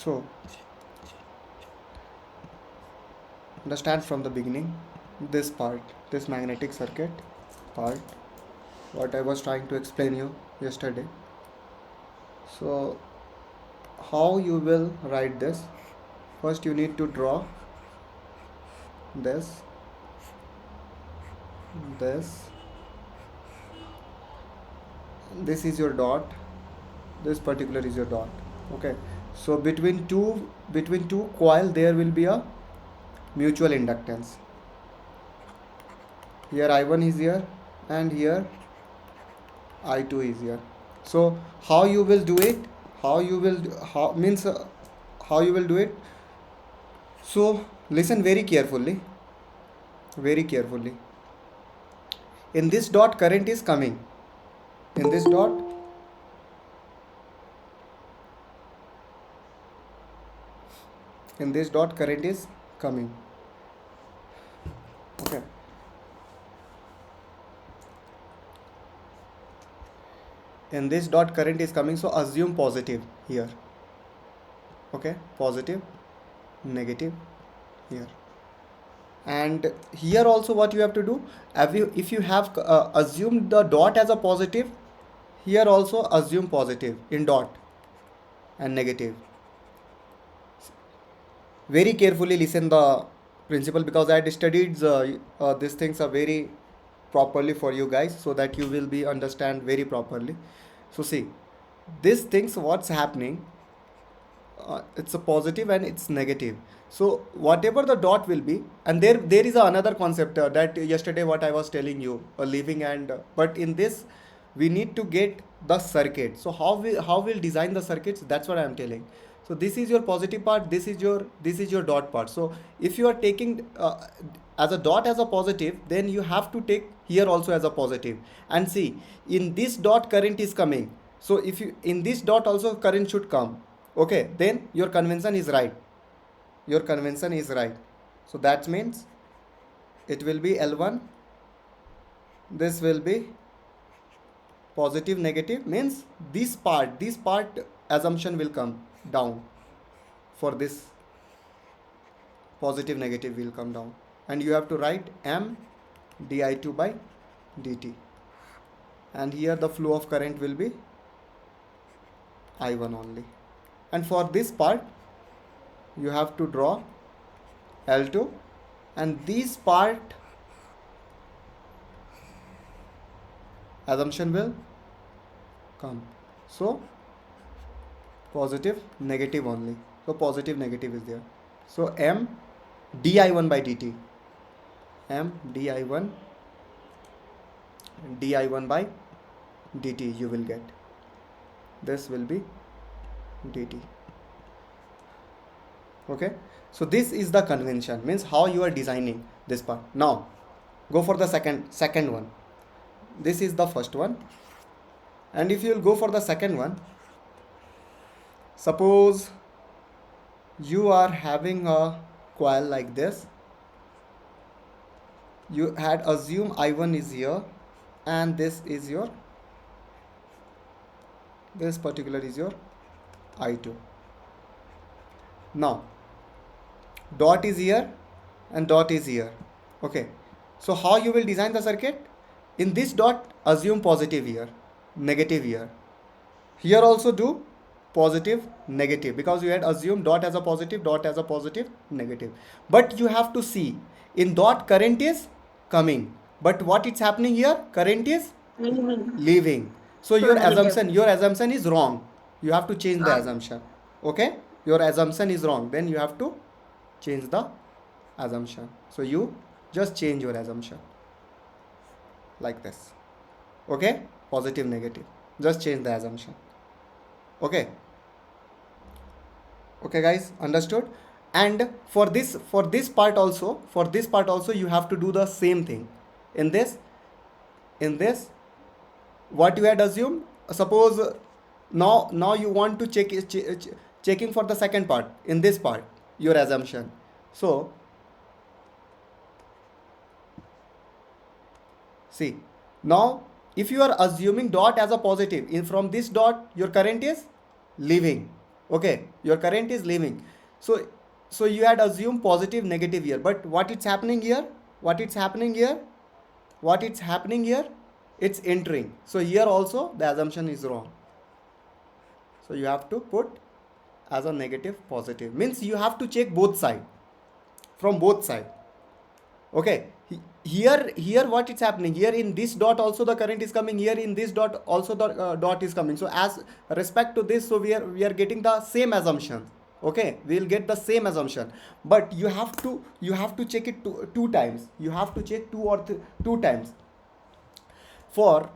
So understand from the beginning this part, this magnetic circuit part, what I was trying to explain you yesterday. So how you will write this? First you need to draw this, this, this is your dot, this particular is your dot. Okay, so between two coil there will be a mutual inductance. Here I1 is here and here I2 is here. So how you will do it? How you will how you will do it? So listen very carefully, very carefully. In this dot current is coming. In this dot current is coming. Okay. In this dot current is coming, so assume positive here. Okay, positive, negative here. And here also what you have to do, if you have assumed the dot as a positive, here also assume positive in dot and negative. Very carefully listen the principle, because I had studied these things are very properly for you guys, so that you will be understand very properly. So see, these things what's happening, it's a positive and it's negative. So whatever the dot will be, and there is another concept that yesterday what I was telling you, leaving and but in this we need to get the circuit. So how we'll design the circuits, that's what I am telling. So this is your positive part, this is your dot part. So if you are taking as a dot as a positive, then you have to take here also as a positive. And see, in this dot current is coming, so if you in this dot also current should come. Okay, then your convention is right, your convention is right. So that means it will be L1, this will be positive negative, means this part assumption will come down. For this positive negative will come down, and you have to write M di2 by dt, and here the flow of current will be I1 only. And for this part you have to draw L2, and this part assumption will come. So positive negative only, so positive negative is there. So M di1 by dt, M di1 by dt you will get. This will be dt. Okay, so this is the convention, means how you are designing this part. Now go for the second one. This is the first one, and if you will go for the second one, suppose you are having a coil like this. You had assumed I1 is here, and this particular is your I2. Now dot is here and dot is here. Okay, so how you will design the circuit? In this dot assume positive here, negative here. Here also do positive negative, because you had assumed dot as a positive negative. But you have to see, in dot current is coming, but what is happening here, current is leaving. So your assumption is wrong. You have to change the assumption. Okay, your assumption is wrong, then you have to change the assumption. So you just change your assumption like this. Okay, positive negative, just change the assumption. Okay, guys, understood? And for this part also you have to do the same thing. In this what you had assumed, suppose now you want to checking for the second part, in this part your assumption. So see, now if you are assuming dot as a positive, from this dot your current is leaving, Okay, your current is leaving. So you had assumed positive negative here, but what is happening here? What is happening here? What is happening here? It's entering. So here also the assumption is wrong. So you have to put as a negative positive. Means you have to check both side, from both side. Okay. Here what is happening? Here in this dot also the current is coming. Here in this dot also the dot is coming. So as respect to this, so we are getting the same assumption. Okay, we will get the same assumption, but you have to check it two times. You have to check two times for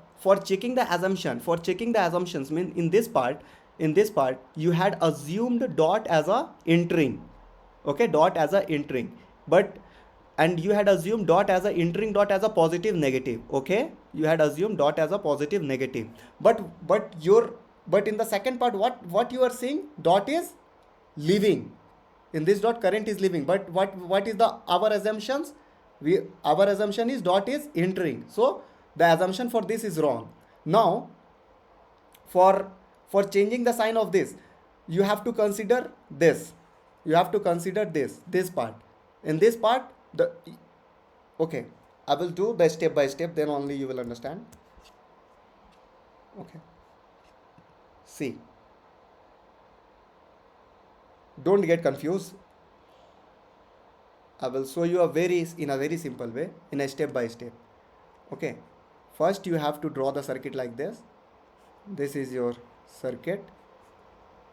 checking the assumption. For checking the assumptions, mean in this part you had assumed dot as a entering. Okay, dot as a entering, but and you had assumed dot as a entering dot as a positive negative. Okay, you had assumed dot as a positive negative, but in the second part, what you are saying, dot is leaving. In this dot current is leaving, but what is the our assumptions? Our assumption is dot is entering, so the assumption for this is wrong. Now for changing the sign of this, you have to consider this. You have to consider this part. In this part, the okay, I will do the step by step, then only you will understand. Okay, see, don't get confused. I will show you in a very simple way, in a step by step. Okay, first you have to draw the circuit like this. This is your circuit.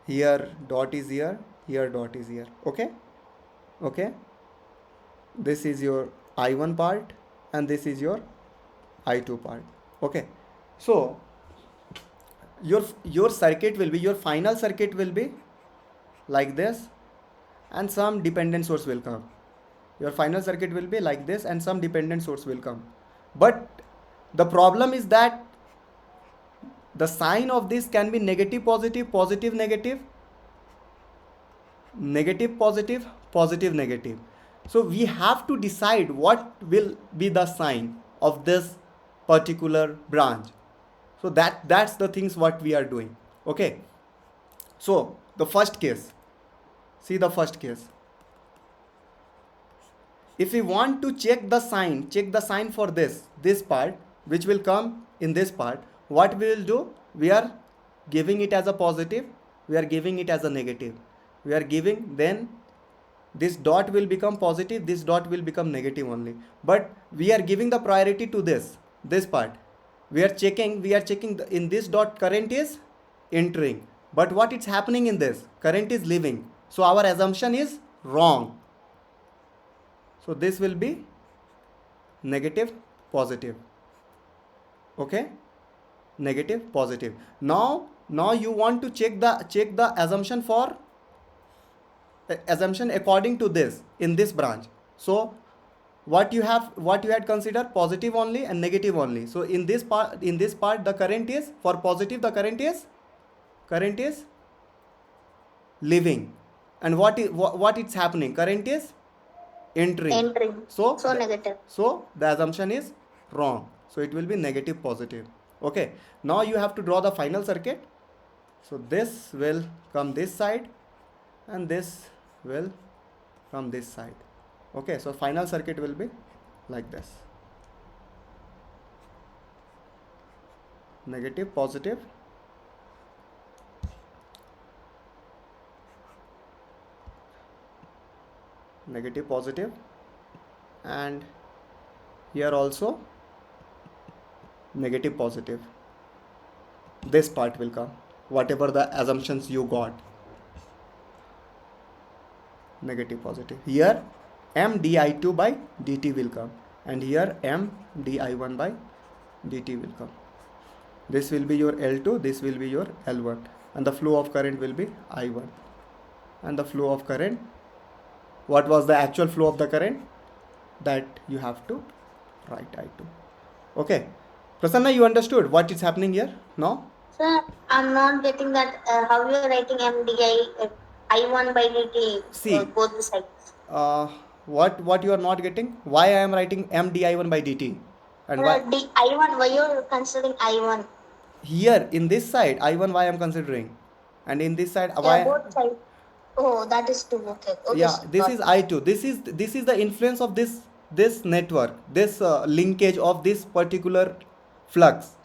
Here dot is here, here dot is here. Okay, okay, this is your I1 part and this is your I2 part. Okay, so your circuit will be, your final circuit will be like this, and some dependent source will come. Your final circuit will be like this and some dependent source will come. But the problem is that the sign of this can be negative positive, positive negative, negative positive, positive negative. So we have to decide what will be the sign of this particular branch. So that's the things what we are doing. Okay, so the first case, see the first case. If we want to check the sign for this part, which will come in this part, what we will do, we are giving it as a positive, we are giving it as a negative, we are giving, then this dot will become positive, this dot will become negative only, but we are giving the priority to this part. We are checking in this dot current is entering, but what is happening in this, current is leaving, so our assumption is wrong. So this will be negative positive. Okay, negative positive. Now you want to check the assumption for assumption according to this in this branch. So what you had considered positive only and negative only. So in this part the current is, for positive the current is leaving, and what is happening, current is entering. So negative. so the assumption is wrong, so it will be negative positive. Okay, now you have to draw the final circuit. So this will come this side and this will come this side. Okay, so final circuit will be like this, negative positive, negative positive, and here also negative positive. This part will come, whatever the assumptions you got, negative positive. Here m di2 by dt will come, and here m di1 by dt will come. This will be your L2, this will be your L1, and the flow of current will be I1. And the flow of current, what was the actual flow of the current, that you have to write I2. Okay, Prasanna, you understood what is happening here now? Sir, I'm not getting that. How you are writing MDI I1 by dt? See, both the sides. What you are not getting? Why I am writing m di1 by dt, and why I1? Why you are considering I1? here in this side I1, why I am considering? And in this side, Yeah, why? both sides. Oh, that is two. Okay. Okay, Yeah, sir. this Got is it. I2. This is the influence of this network, this linkage of this particular flux,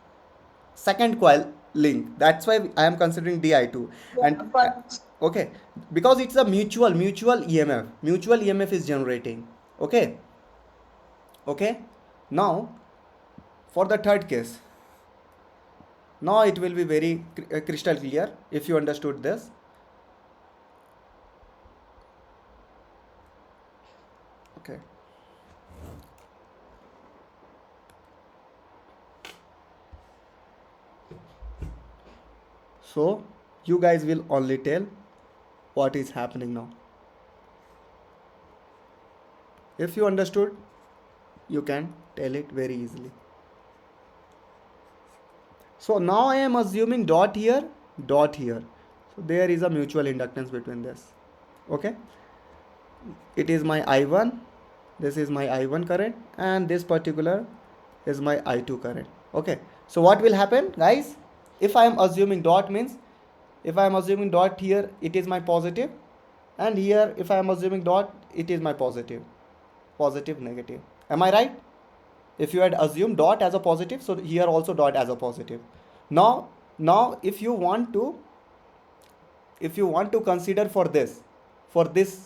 second coil link. That's why I am considering di2. Yeah, And got it. okay, because it's a mutual emf is generating. Okay. Okay. Now for the third case, now it will be very crystal clear if you understood this. Okay. So you guys will only tell what is happening now. If you understood, you can tell it very easily. So now I am assuming dot here, dot here. So there is a mutual inductance between this. Okay. It is my I1. This is my I1 current, and this particular is my I2 current. Okay. So what will happen, guys? If I am assuming dot means, if I am assuming dot here, it is my positive, and here if I am assuming dot, it is my positive, positive, negative. Am I right? If you had assumed dot as a positive, so here also dot as a positive. Now if you want to consider for this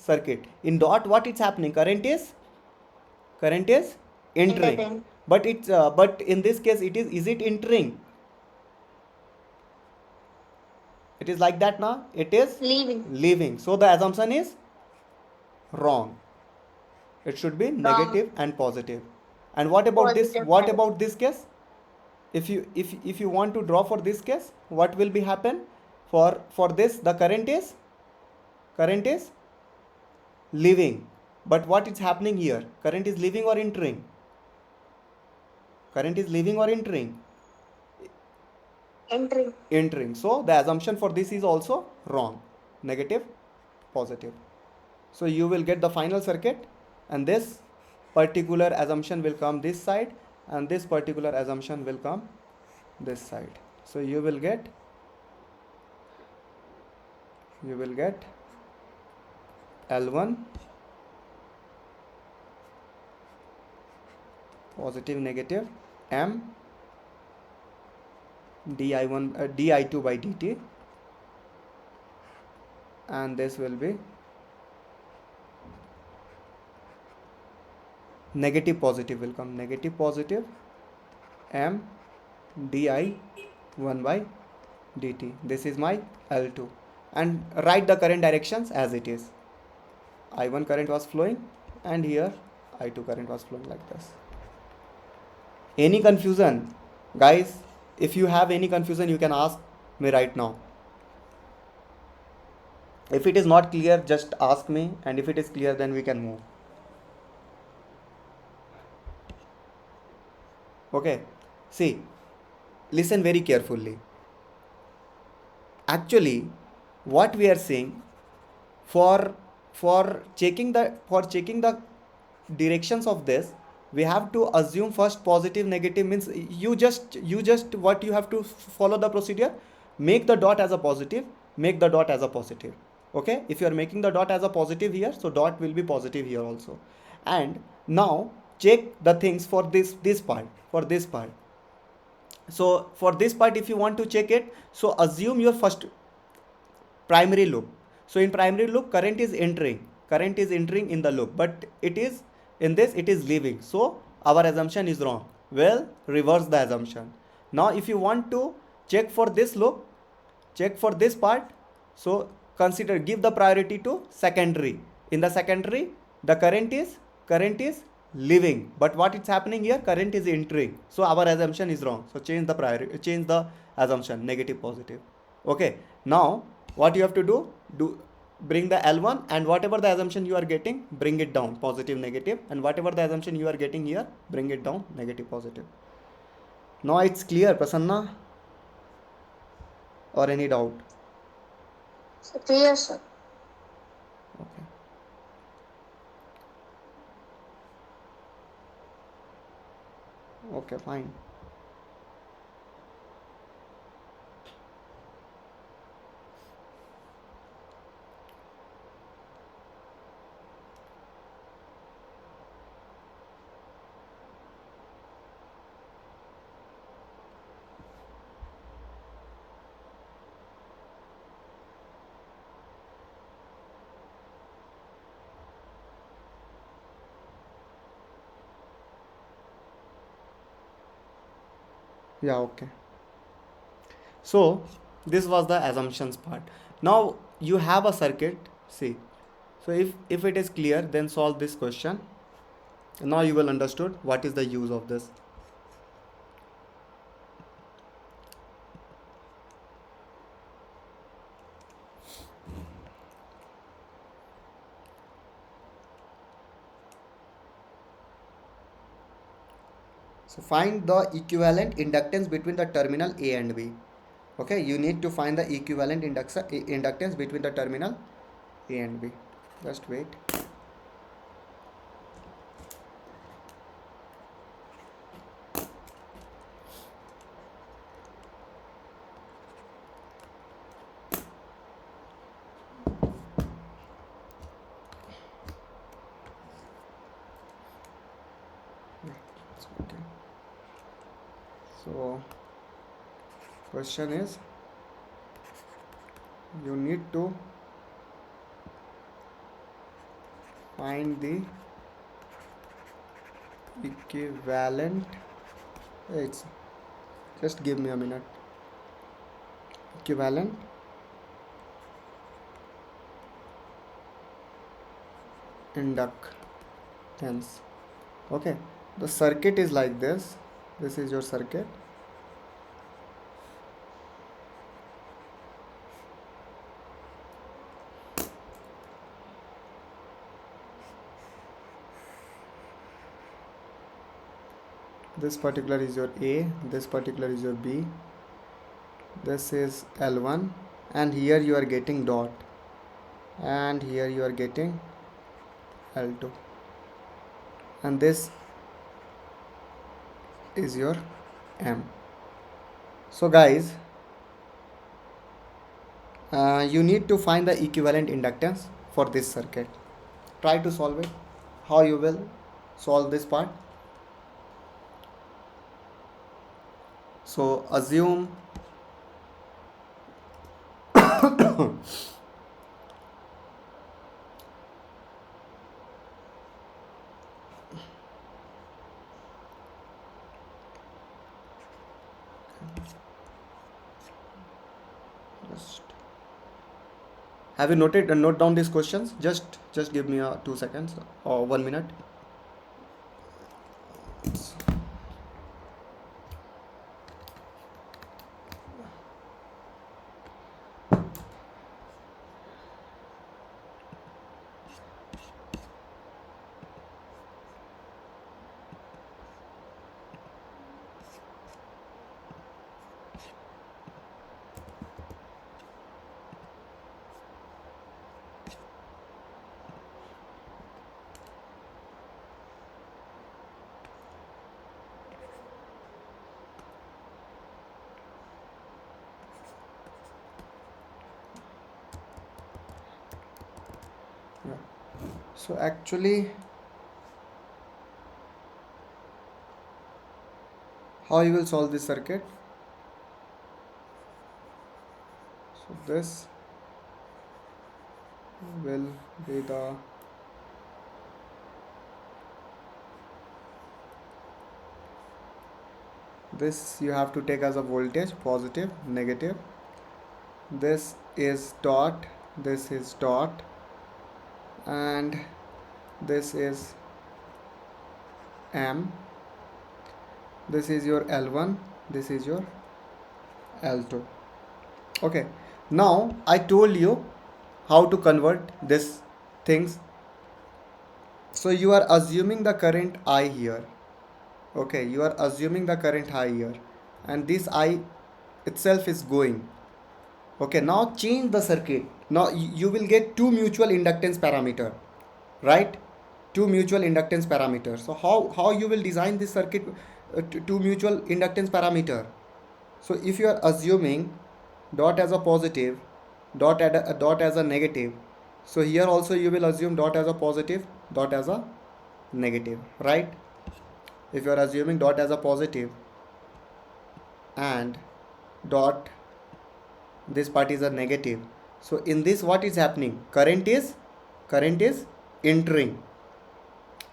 circuit in dot, what is happening? Current is entering. Entertain. But in this case, is it entering? It is like that now. It is Leaving. leaving. So the assumption is wrong. It should be Wrong. negative and positive. And what about this? Positive, What negative. about this case? If you want to draw for this case, what will be happen? For this, the current is leaving. But what is happening here? Current is leaving or entering? Current is leaving or entering? Entering. Entering. So the assumption for this is also wrong. Negative, positive. So you will get the final circuit, and this particular assumption will come this side, and this particular assumption will come this side. So you will get L1 positive, negative, M di1 di2 by dt, and this will be negative, positive will come, negative, positive, M di1 by dt. This is my L2. And write the current directions as it is. I1 current was flowing, and here I2 current was flowing like this. Any confusion, guys? If you have any confusion, you can ask me right now. If it is not clear, just ask me, and if it is clear, then we can move. Okay. See, listen very carefully. Actually, what we are saying, for for checking the directions of this, we have to assume first positive, negative means you just what you have to follow the procedure. Make the dot as a positive, make the dot as a positive. Okay, if you are making the dot as a positive here, so dot will be positive here also. And now check the things for this part. So for this part, if you want to check it, so assume your first primary loop. So in primary loop, current is entering in the loop, but it is in this, it is leaving. So our assumption is wrong. Well, reverse the assumption. Now if you want to check for this loop, check for this part, so give the priority to secondary. In the secondary, the current is leaving, but what is happening here? Current is entering. So our assumption is wrong. So change the assumption, negative, positive. Okay. Now what you have to do bring the L1, and whatever the assumption you are getting, bring it down, positive, negative, and whatever the assumption you are getting here, bring it down, negative, positive. Now it's clear, Prasanna, or any doubt? So clear, sir. Okay. Okay, fine. Yeah, okay. So this was the assumptions part. Now you have a circuit. See, so if it is clear, then solve this question. Now you will understood what is the use of this. So find the equivalent inductance between the terminal A and B. Okay, you need to find the equivalent inductance between the terminal A and B. Just wait. Yeah, it's okay. So question is, you need to find the equivalent. It's just give me a minute. Equivalent inductance. Okay, the circuit is like this. This is your circuit. This particular is your A, this particular is your B, this is L1, and here you are getting dot, and here you are getting L2, and this is your M. So guys, you need to find the equivalent inductance for this circuit. Try to solve it. How you will solve this part? So assume just have you noted and note down these questions? Just give me a 2 seconds or 1 minute. Yeah. So actually, how you will solve this circuit? So this will be the this you have to take as a voltage, positive, negative. This is dot, this is dot, and this is M. This is your L1, this is your L2. Okay, now I told you how to convert this things. So you are assuming the current I here. Okay, you are assuming the current I here, and this I itself is going. Okay, now change the circuit. Now you will get two mutual inductance parameter, right? Two mutual inductance parameters. So how you will design this circuit, two mutual inductance parameter? So if you are assuming dot as a positive, dot as a negative, so here also you will assume dot as a positive, dot as a negative, right? If you are assuming dot as a positive and dot this part is a negative, so in this what is happening? Current is entering,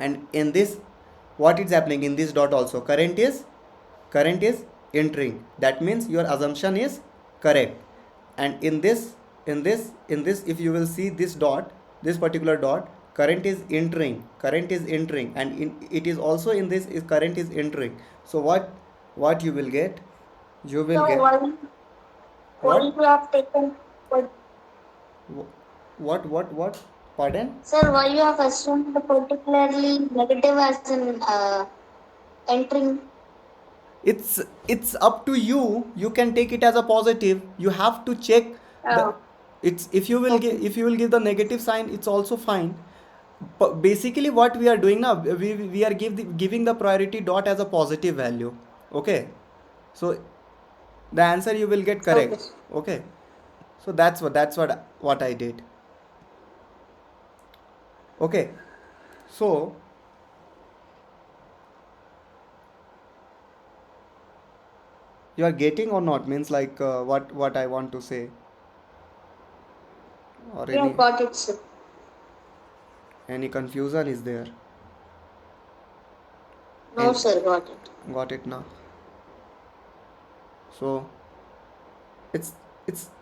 and in this what is happening? In this dot also current is entering. That means your assumption is correct. And in this if you will see this dot, this particular dot, current is entering, and it is also in this is current is entering. So what you will get, you will So get why what you have taken what pardon. sir, why you have assumed particularly negative as in entering? It's up to you. You can take it as a positive. You have to check the, Oh, it's, if you will okay. give, if you will give the negative sign, it's also fine. But basically what we are doing now, we are giving the priority dot as a positive value. Okay, so the answer you will get Okay. correct. Okay, so that's what I did. Okay, so you are getting or not, means like what I want to say, or Yeah, got it, sir. any confusion is there? No, And sir, got it. got it now. So it's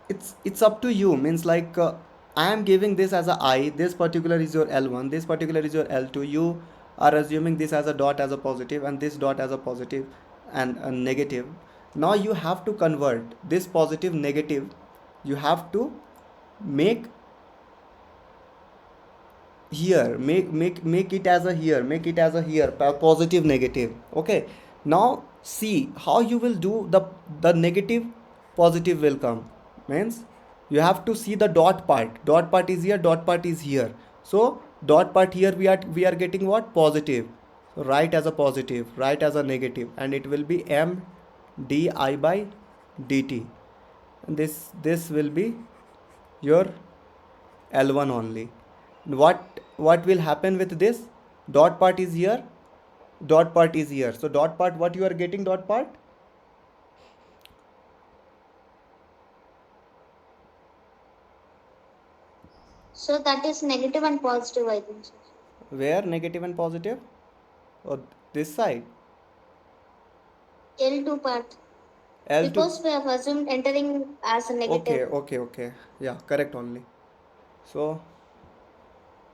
it's up to you, means like I am giving this as a I, this particular is your L1, this particular is your L2. You are assuming this as a dot as a positive, and this dot as a positive and a negative. Now you have to convert this positive negative, you have to make here, make it as a here, make it as a here, positive negative. Okay, now see how you will do the negative positive will come, means you have to see the dot part. Dot part is here, dot part is here. So dot part here, we are getting what, positive. So write as a positive, write as a negative, and it will be m di by dt. And this will be your L1 only. What will happen with this? Dot part is here, dot part is here. So dot part, what you are getting dot part? So that is negative and positive, I think, sir. Where negative and positive? Or this side? L2 part. L2. Because we have assumed entering as a Okay, negative. okay, okay. Yeah, correct only. So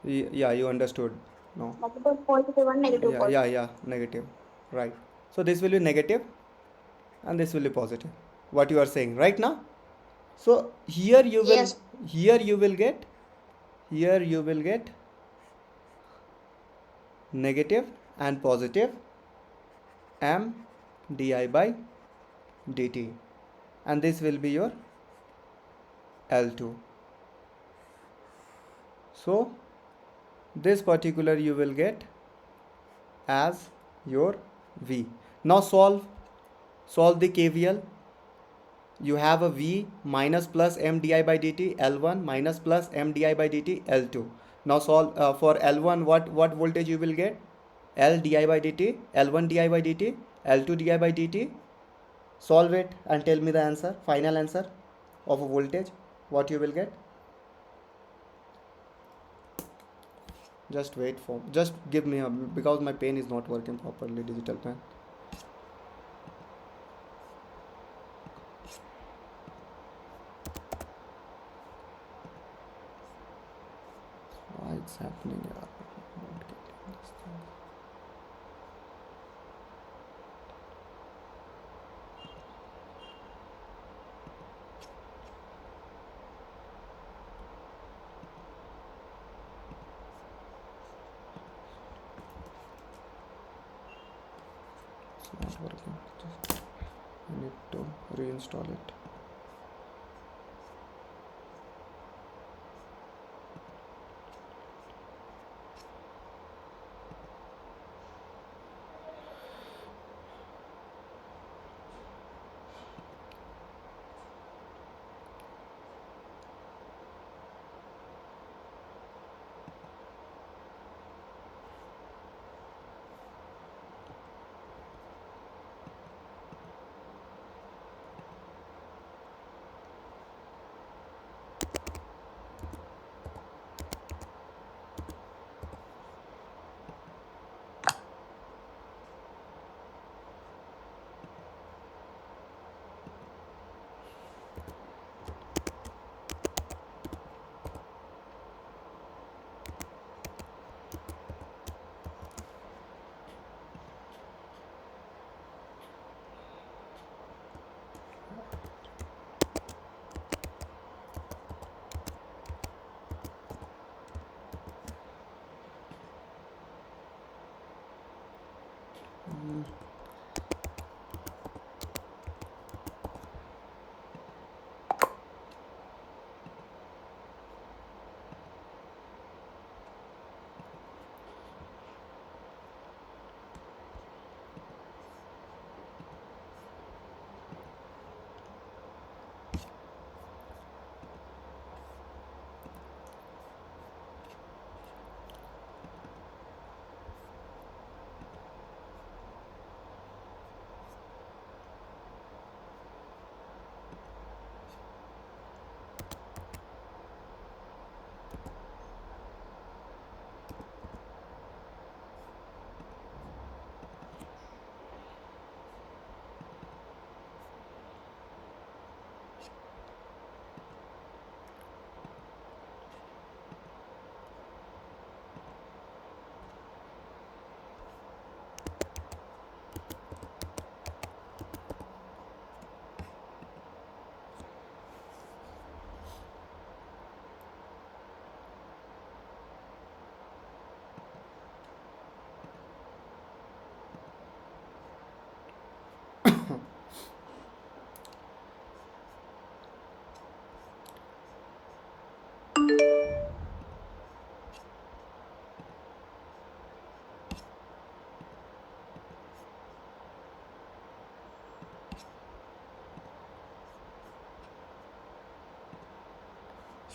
yeah, you understood. No. Negative positive and negative Yeah, yeah, positive. yeah, negative. Right. So this will be negative and this will be positive. What you are saying right now? So Yes. here you will get, here you will get negative and positive m di by dt, and this will be your L2. So this particular you will get as your V. Now solve the KVL. You have a V minus plus m di by dt L1 minus plus m di by dt L2. Now solve for L1, what voltage you will get? L di by dt, L1 di by dt, L2 di by dt. Solve it and tell me the answer, final answer of a voltage, what you will get. Just wait for, just give me a, because my pen is not working properly, digital pen. Why it's happening? Yeah, I'm not getting this thing. It's not working. Just I need to reinstall it.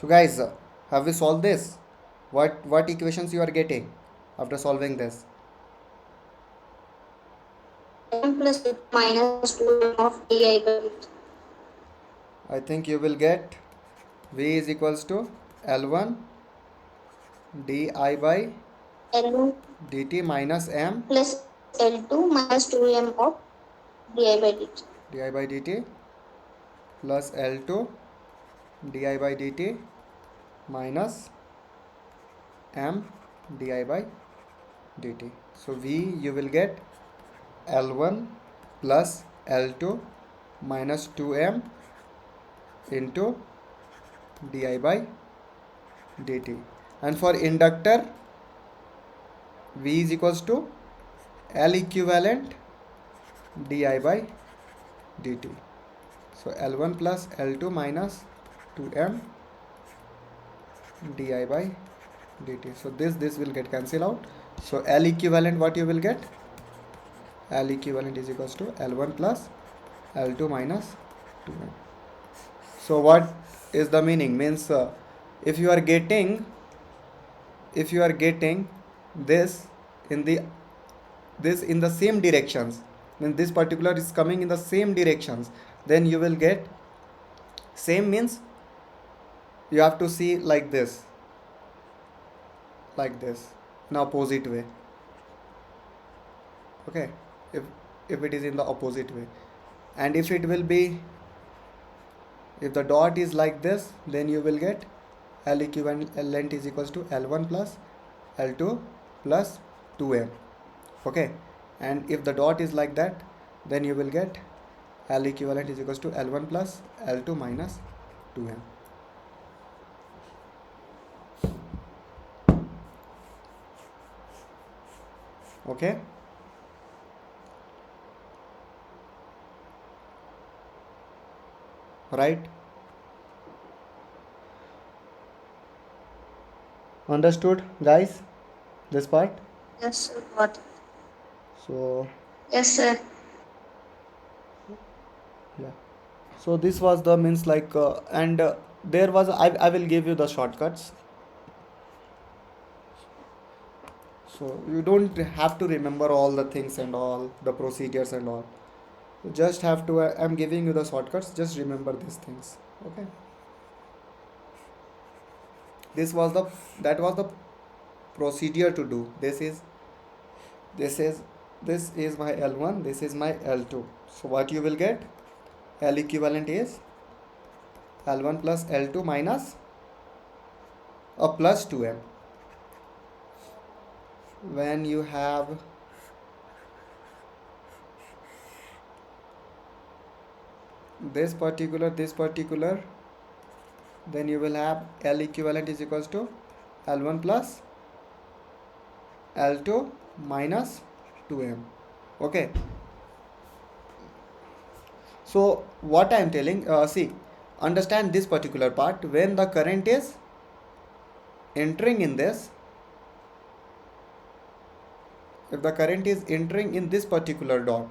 So guys, have we solved this? What equations you are getting after solving this? L1 plus L2 minus 2m of di by dt. I think you will get V is equals to L1 di by L1 dt minus m plus L2 minus 2m of di by dt. by dt plus L2 di by dt minus m di by dt. So V you will get L1 plus L2 minus 2m into di by dt. And for inductor, V is equals to L equivalent di by dt. So L1 plus L2 minus 2m di by dt. So this will get cancelled out. So L equivalent, what you will get? L equivalent is equals to L1 plus L2 minus 2m. So what is the meaning? Means if you are getting if you are getting this in the same directions, when this particular is coming in the same directions, then you will get same, means you have to see like this in opposite way. Okay, if it is in the opposite way, and if it will be, if the dot is like this, then you will get L equivalent is equals to L1 plus L2 plus 2m. Okay, and if the dot is like that, then you will get L equivalent is equals to L1 plus L2 minus 2m. Okay, right? Understood, guys, this part? Yes, sir. Got it. So Yes, sir. yeah, so this was the means like and there was I will give you the shortcuts, so you don't have to remember all the things and all the procedures and all. You just have to I'm giving you the shortcuts, just remember these things. Okay, this was the that was the procedure to do. This is this is my L1, this is my L2. So what you will get, L equivalent is L1 plus L2 minus a plus 2m. When you have this particular, then you will have L equivalent is equals to L1 plus L2 minus 2m. Okay, so what I am telling, see, understand this particular part. When the current is entering in this, if the current is entering in this particular dot,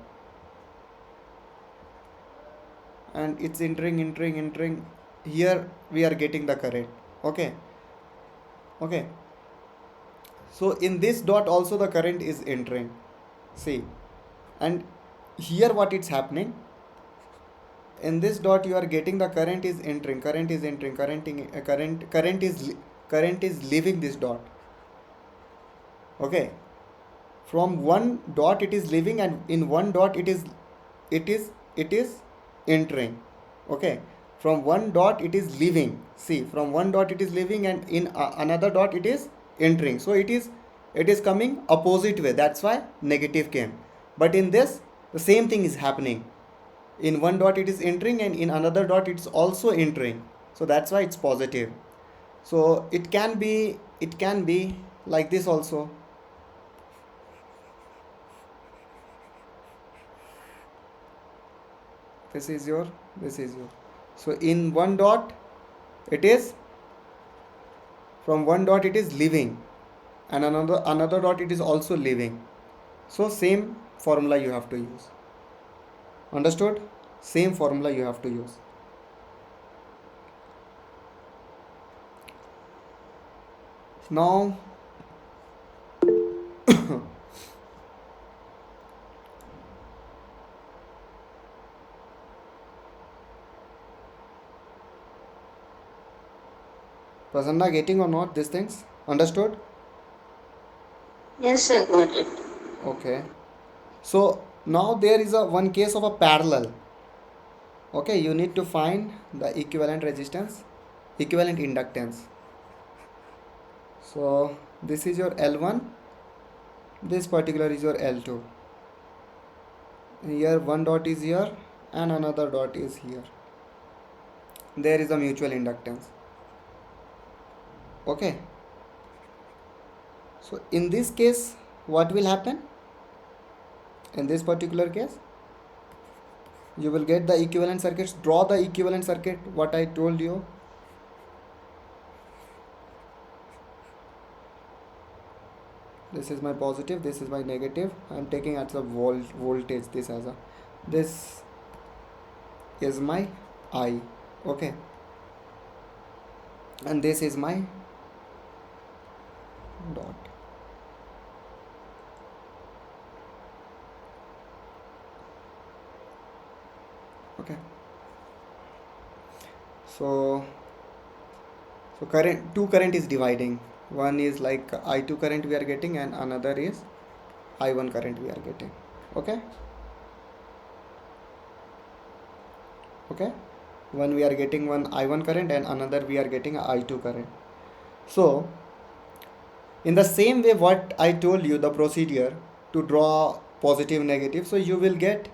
and it's entering here, we are getting the current. Okay, okay, so in this dot also the current is entering, see, and here what it's happening, in this dot you are getting the current is entering, current is leaving this dot. Okay, from one dot it is leaving, and in one dot it is entering. Okay, from one dot it is leaving, see, from one dot it is leaving, and in another dot it is entering. So it is coming opposite way, that's why negative came. But in this, the same thing is happening. In one dot it is entering, and in another dot it's also entering, so that's why it's positive. So it can be like this also. This is your so in one dot it is, from one dot it is leaving, and another dot it is also leaving. So same formula you have to use. Understood? Same formula you have to use. Now Prasanna, getting or not these things? Understood? Yes, I got it. Okay. So now there is a one case of a parallel. Okay, you need to find the equivalent resistance, equivalent inductance. So this is your L1, this particular is your L2. Here one dot is here and another dot is here. There is a mutual inductance. Okay. So in this case, what will happen? In this particular case, you will get the equivalent circuits. Draw the equivalent circuit, what I told you. This is my positive, this is my negative. I am taking as a voltage, this as a, this is my I. Okay, and this is my dot. Okay, so current, two current is dividing. One is like I2 current we are getting and another is I1 current we are getting. Okay, okay, one we are getting one I1 current and another we are getting a I2 current. So in the same way what I told you, the procedure to draw positive negative, so you will get,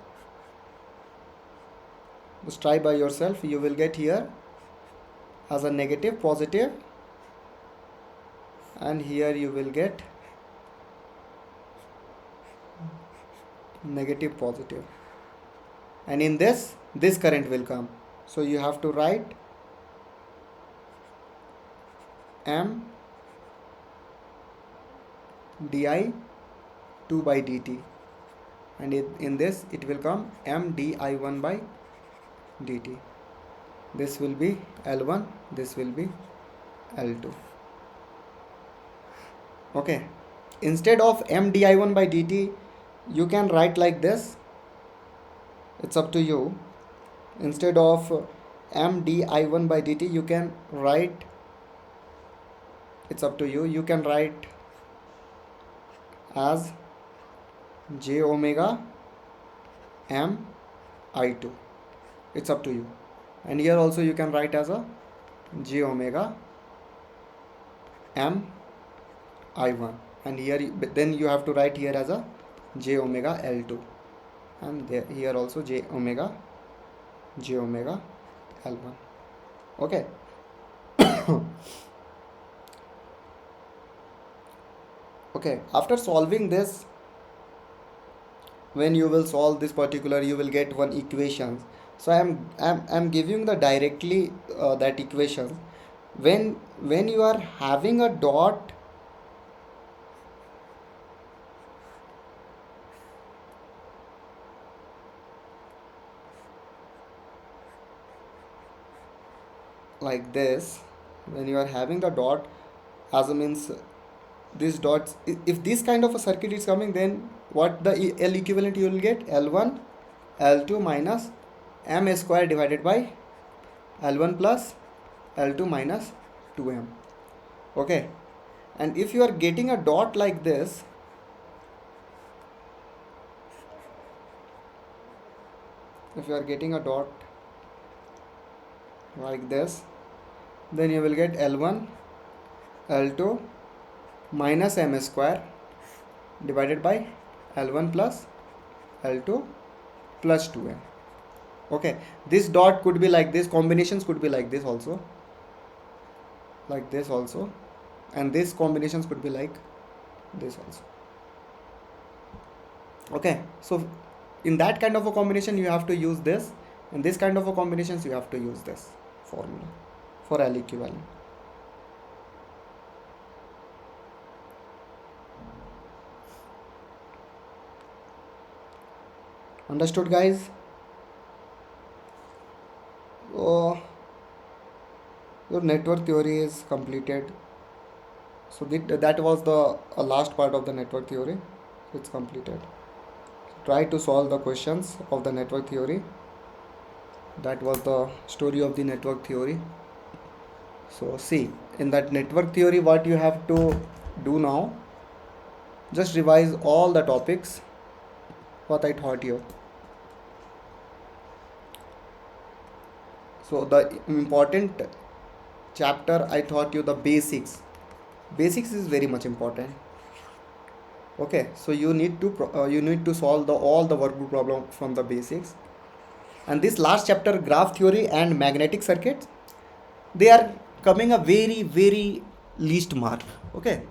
just try by yourself, you will get here as a negative positive and here you will get negative positive, and in this current will come. So you have to write M di 2 by dt, and in this it will come M di1 by dt. This will be L1, this will be L2. Okay, instead of M di1 by dt you can write like this, it's up to you. Instead of M di1 by dt you can write, it's up to you, you can write as j omega M I2, it's up to you. And here also you can write as a j omega M I1, and here then you have to write here as a j omega L2, and there, here also j omega L1. Okay. Okay, after solving this, when you will solve this particular, you will get one equation. So I'm giving the directly that equation. When you are having a dot like this, when you are having the dot, as a means these dots, if this kind of a circuit is coming, then what the L equivalent you will get, L1 L2 minus M square divided by L1 plus L2 minus 2M. Okay, and if you are getting a dot like this, if you are getting a dot like this, then you will get L1 L2 minus M square divided by L1 plus L2 plus 2M. Okay, this dot could be like this, combinations could be like this also, like this also, and these combinations could be like this also. Okay, so in that kind of a combination you have to use this, and this kind of a combinations you have to use this formula for L equivalent. Understood, guys? So your network theory is completed. So that was the last part of the network theory. It's completed. Try to solve the questions of the network theory. That was the story of the network theory. So see, in that network theory, what you have to do now, just revise all the topics what I taught you. So the important chapter I taught you, the basics. Basics is very much important. Okay, so you need to solve all the workbook problem from the basics. And this last chapter, graph theory and magnetic circuits, they are coming a very least mark. Okay,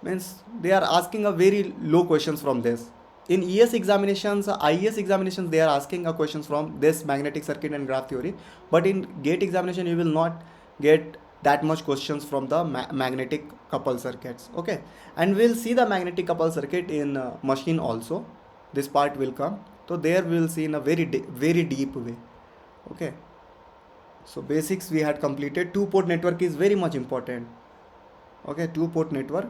means they are asking a very low questions from this. In ES examinations, IES examinations, they are asking a questions from this magnetic circuit and graph theory. But in GATE examination, you will not get that much questions from the magnetic couple circuits. Okay, and we'll see the magnetic couple circuit in machine also. This part will come. So there we will see in a very deep way. Okay, so basics we had completed. Two port network is very much important. Okay, two port network.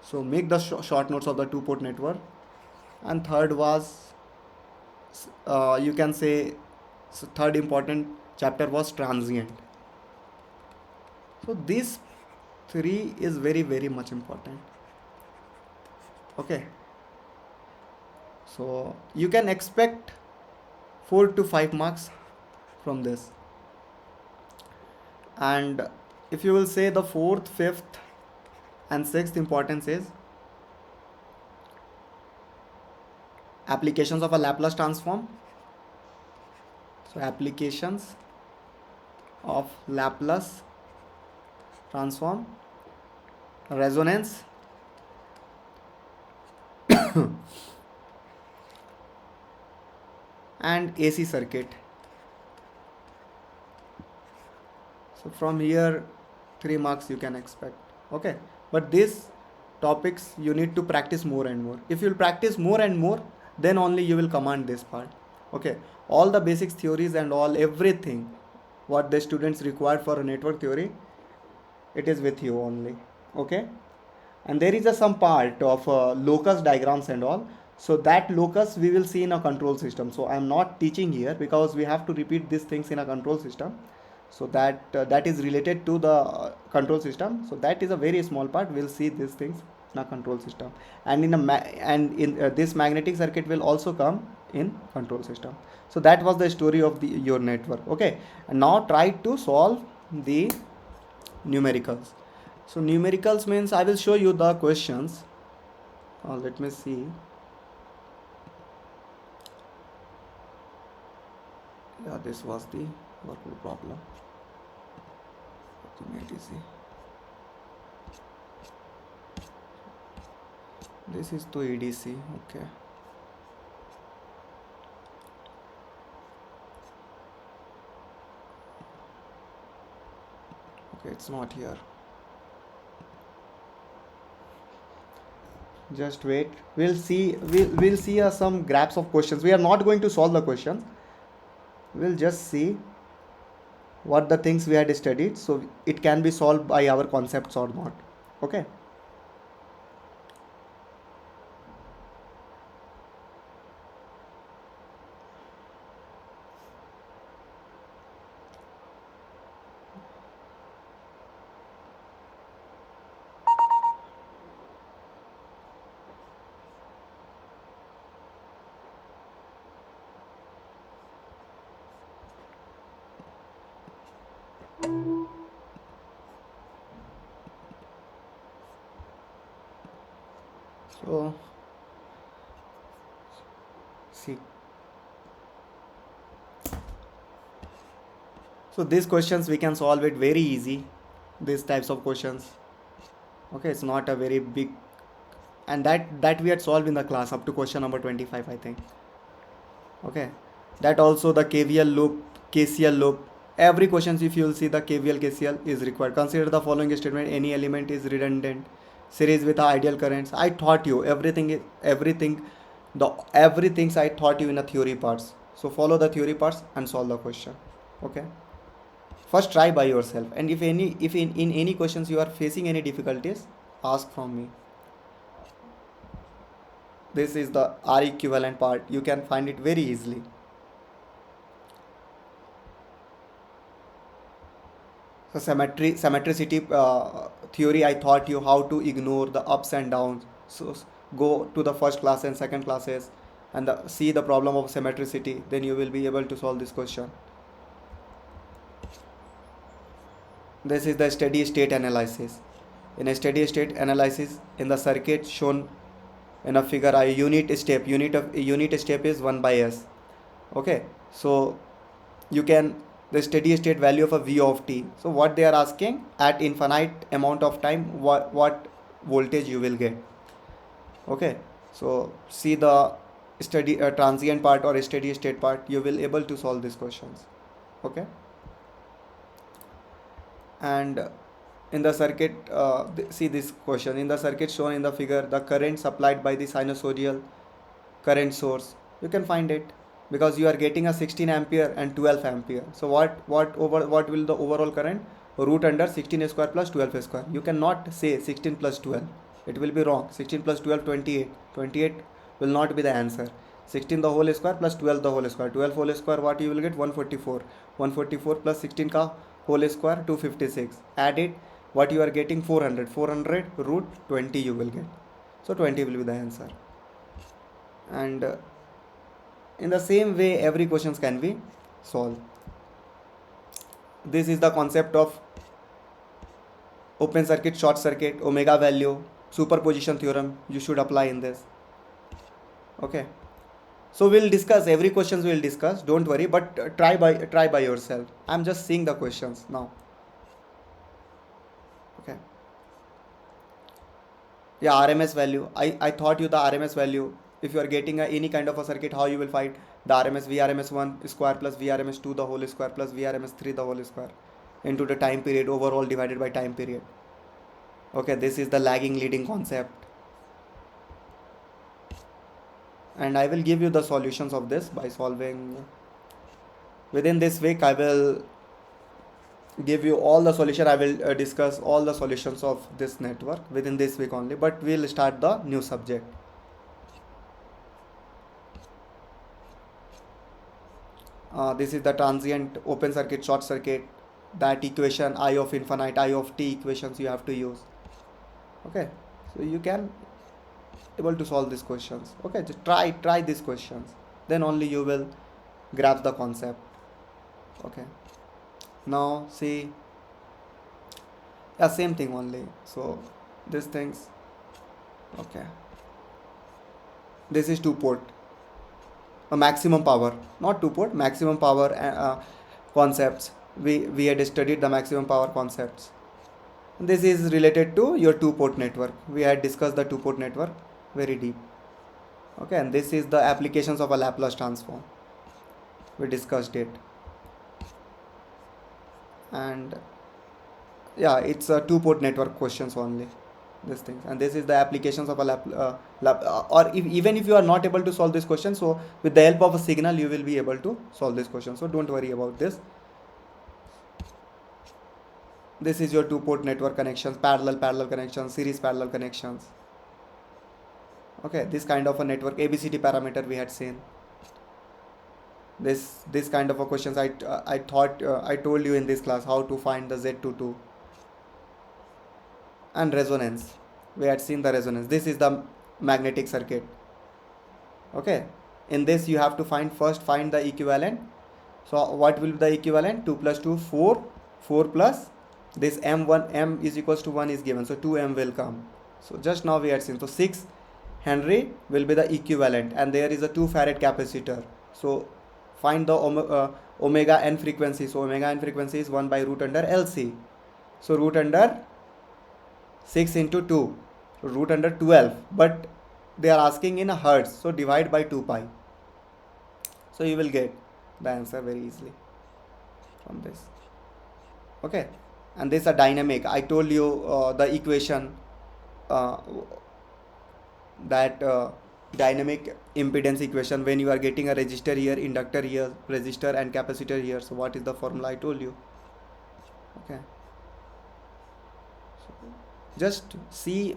So make the short notes of the two port network. And third was, you can say, so third important chapter was transient. So this three is very much important. Okay, so you can expect 4 to 5 marks from this. And if you will say the fourth, fifth and sixth importance is applications of a Laplace transform. So applications of Laplace transform, resonance, and AC circuit. So from here 3 marks you can expect. Okay, but these topics you need to practice more and more. If you'll practice more and more, then only you will command this part. Okay, all the basics theories and all everything what the students require for a network theory, it is with you only. Okay, and there is some part of locus diagrams and all. So that locus we will see in a control system. So I am not teaching here because we have to repeat these things in a control system. So that is related to the control system. So that is a very small part. We'll see these things in a control system, and in this magnetic circuit will also come in control system. So that was the story of your network. Okay, and now try to solve the numericals. So numericals means I will show you the questions. Let me see. Yeah, this was the workbook problem. This is to EDC. Okay. Okay, it's not here. Just wait. We'll see some graphs of questions. We are not going to solve the questions. We'll just see what the things we had studied, so it can be solved by our concepts or not. Okay. So see, so these questions we can solve it very easy, these types of questions. Okay, it's not a very big, and that we had solved in the class up to question number 25, I think. Okay, that also the KVL loop, KCL loop, every questions if you will see the KVL KCL is required. Consider the following statement: any element is redundant series with ideal currents. I taught you everything everything I taught you in the theory parts. So follow the theory parts and solve the question. Okay, First try by yourself, and if in any questions you are facing any difficulties, ask from me. This is the R equivalent part, you can find it very easily. So symmetricity theory, I taught you how to ignore the ups and downs. So go to the first class and second classes and see the problem of symmetricity, then you will be able to solve this question. This is the steady state analysis. In a steady state analysis, in the circuit shown in a figure, a unit step is 1 by s. Okay, so you can, the steady state value of a v of t. So what they are asking, at infinite amount of time, what voltage you will get. Okay, so see the steady transient part or steady state part, you will able to solve these questions. Okay, and in the circuit, see this question, in the circuit shown in the figure, the current supplied by the sinusoidal current source, you can find it, because you are getting a 16 ampere and 12 ampere. So what will the overall current, root under 16 square plus 12 square. You cannot say 16 plus 12, it will be wrong. 16 plus 12, 28. 28 will not be the answer. 16 the whole square plus 12 the whole square. 12 whole square, what you will get, 144. 144 plus 16 ka whole square, 256. Add it, what you are getting, 400. 400 root 20 you will get. So 20 will be the answer. And in the same way every questions can be solved. This is the concept of open circuit, short circuit, omega value, superposition theorem, you should apply in this. Okay, so we'll discuss every questions, we'll discuss, don't worry, but try by yourself. I'm just seeing the questions now. Okay, yeah, RMS value, I thought you the RMS value. If you are getting any kind of a circuit, how you will find the RMS, VRMS1 square plus VRMS2 the whole square plus VRMS3 the whole square into the time period overall divided by time period. Okay, this is the lagging leading concept, and I will give you the solutions of this by solving. Within this week I will give you all the solution, I will discuss all the solutions of this network within this week only, but we'll start the new subject. This is the transient, open circuit, short circuit, that equation, I of infinite, I of t equations you have to use. Okay, so you can able to solve these questions. Okay, just try these questions, then only you will grasp the concept. Okay, now see, yeah, same thing only. So these things. Okay, this is two port, a maximum power, not two port, maximum power concepts. We had studied the maximum power concepts. This is related to your two port network, we had discussed the two port network very deep. Okay, and this is the applications of a Laplace transform, we discussed it. And yeah, it's a two port network questions only, these things. And this is the applications of a or even if you are not able to solve this question, so with the help of a signal you will be able to solve this question, so don't worry about this. This is your two port network connections, parallel connections, series parallel connections. Okay, this kind of a network ABCD parameter we had seen. This kind of a questions I thought I told you in this class how to find the Z22. And resonance, we had seen the resonance. This is the magnetic circuit. Okay, in this you have to find the equivalent. So what will be the equivalent? 2 plus 2, 4. 4 plus this m is equals to 1 is given, so 2m will come. So just now we had seen, so 6 Henry will be the equivalent, and there is a 2 farad capacitor. So find the omega n frequency. So omega n frequency is 1 by root under LC. So root under 6 into 2, root under 12, but they are asking in a hertz, so divide by 2 pi. So you will get the answer very easily from this. Okay, and this is a dynamic, I told you the equation, that dynamic impedance equation, when you are getting a resistor here, inductor here, resistor and capacitor here. So what is the formula? I told you. Okay, just see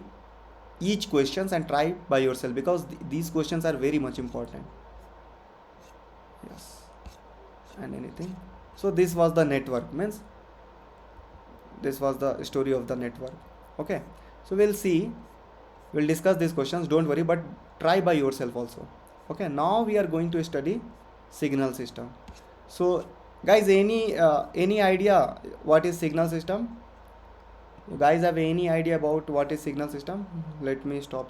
each questions and try by yourself, because these questions are very much important. Yes, and anything. So this was the network, means this was the story of the network. Okay, so we'll see, we'll discuss these questions, don't worry, but try by yourself also. Okay, now we are going to study signal system. So guys, any idea what is signal system? You guys have any idea about what is signal system? Let me stop